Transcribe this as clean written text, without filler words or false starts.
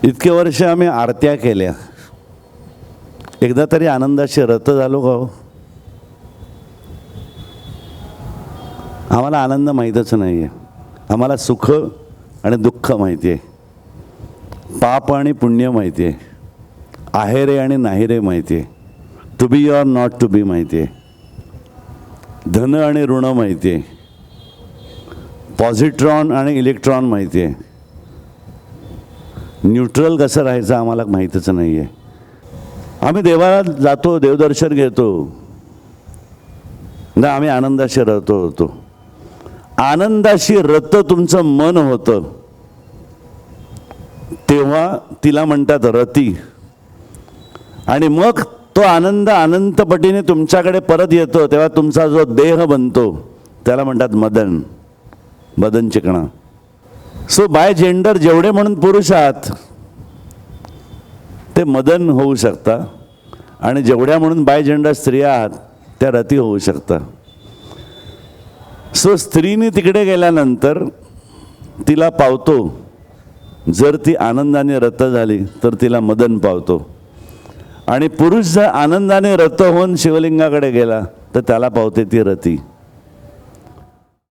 इतके वर्ष आम्ही आरत्या केल्या, एकदा तरी आनंदाशी रत झालो का हो? आम्हाला आनंद माहीतच नाही आहे. आम्हाला सुख आणि दुःख माहिती आहे, पाप आणि पुण्य माहिती आहे, आहे रे आणि नाही रे माहिती आहे, to be or not to be माहिती आहे, धन आणि ऋण माहिती आहे, पॉझिट्रॉन आणि इलेक्ट्रॉन माहिती आहे, न्यूट्रल कसं राहायचं आम्हाला माहीतच नाही आहे. आम्ही देवाला जातो, देवदर्शन घेतो ना, आम्ही आनंदाशी रत होतो. आनंदाशी रत तुमचं मन होतं तेव्हा तिला म्हणतात रती. आणि मग तो आनंद अनंतपटीने तुमच्याकडे परत येतो तेव्हा तुमचा जो देह बनतो त्याला म्हणतात मदन, मदन चिकणा. सो बाय जेंडर जेवढे म्हणून पुरुष आहात ते मदन होऊ शकता, आणि जेवढ्या म्हणून बाय जेंडर स्त्रिया आहात त्या रती होऊ शकता. सो स्त्रीने तिकडे गेल्यानंतर तिला पावतो, जर ती आनंदाने रत झाली तर तिला मदन पावतो, आणि पुरुष जर आनंदाने रत होऊन शिवलिंगाकडे गेला तर त्याला पावते ती रती.